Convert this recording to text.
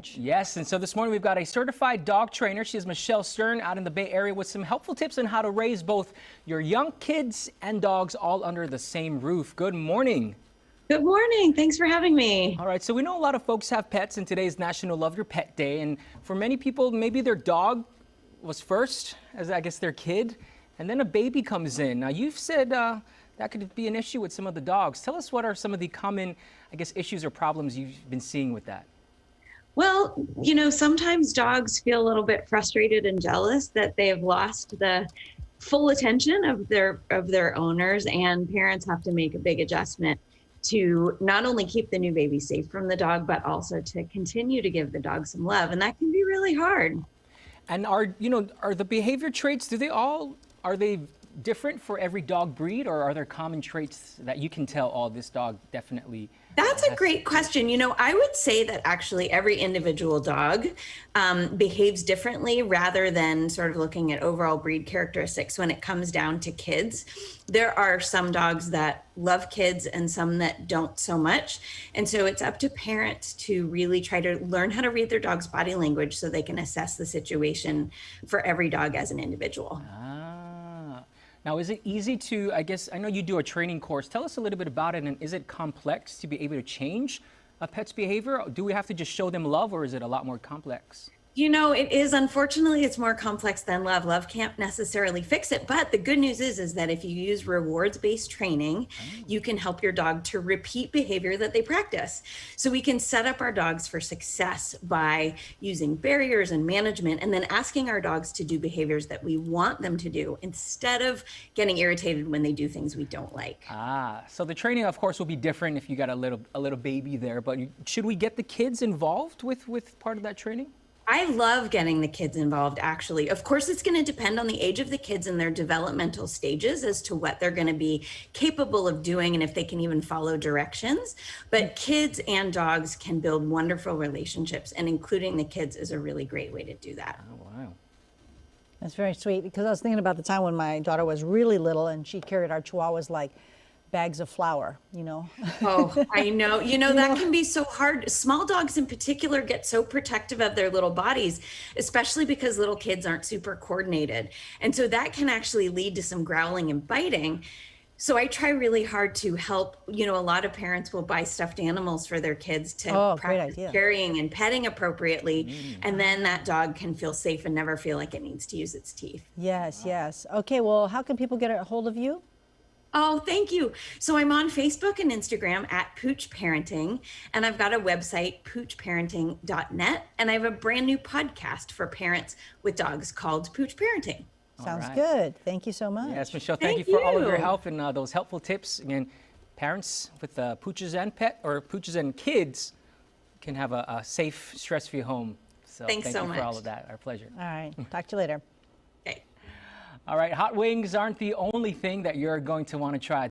Yes, and so this morning we've got a certified dog trainer. She is Michelle Stern out in the Bay Area with some helpful tips on how to raise both your young kids and dogs all under the same roof. Good morning. Good morning. Thanks for having me. All right, so we know a lot of folks have pets, and today is National Love Your Pet Day. And for many people, maybe their dog was first, as I guess their kid, and then a baby comes in. Now, you've said that could be an issue with some of the dogs. Tell us what are some of the common, I guess, issues or problems you've been seeing with that. Well, sometimes dogs feel a little bit frustrated and jealous that they have lost the full attention of their owners, and parents have to make a big adjustment to not only keep the new baby safe from the dog, but also to continue to give the dog some love, and that can be really hard. And are the behavior traits, are they different for every dog breed, or are there common traits that you can tell, oh, this dog definitely? That's a great question. I would say that actually every individual dog behaves differently rather than sort of looking at overall breed characteristics when it comes down to kids. There are some dogs that love kids and some that don't so much. And so it's up to parents to really try to learn how to read their dog's body language so they can assess the situation for every dog as an individual. Now, is it easy to, I know you do a training course. Tell us a little bit about it, and is it complex to be able to change a pet's behavior? Do we have to just show them love, or is it a lot more complex? It is. Unfortunately, it's more complex than love. Love can't necessarily fix it. But the good news is that if you use rewards-based training, you can help your dog to repeat behavior that they practice. So we can set up our dogs for success by using barriers and management, and then asking our dogs to do behaviors that we want them to do instead of getting irritated when they do things we don't like. So the training, of course, will be different if you got a little baby there. But should we get the kids involved with part of that training? I love getting the kids involved, actually. Of course, it's going to depend on the age of the kids and their developmental stages as to what they're going to be capable of doing and if they can even follow directions. But kids and dogs can build wonderful relationships, and including the kids is a really great way to do that. Oh, wow. That's very sweet, because I was thinking about the time when my daughter was really little and she carried our chihuahuas like bags of flour, Oh, I know. That can be so hard. Small dogs in particular get so protective of their little bodies, especially because little kids aren't super coordinated. And so that can actually lead to some growling and biting. So I try really hard to help. A lot of parents will buy stuffed animals for their kids to practice carrying and petting appropriately. And then that dog can feel safe and never feel like it needs to use its teeth. Yes, yes. Okay, well, how can people get a hold of you? Oh, thank you. So I'm on Facebook and Instagram at Pooch Parenting, and I've got a website, poochparenting.net, and I have a brand new podcast for parents with dogs called Pooch Parenting. Sounds good. Thank you so much. Yes, Michelle, thank you for all of your help and those helpful tips. Again, parents with pooches and kids can have a safe, stress-free home. So Thanks so much. Thank you for all of that. Our pleasure. All right. Talk to you later. Okay. All right, hot wings aren't the only thing that you're going to want to try.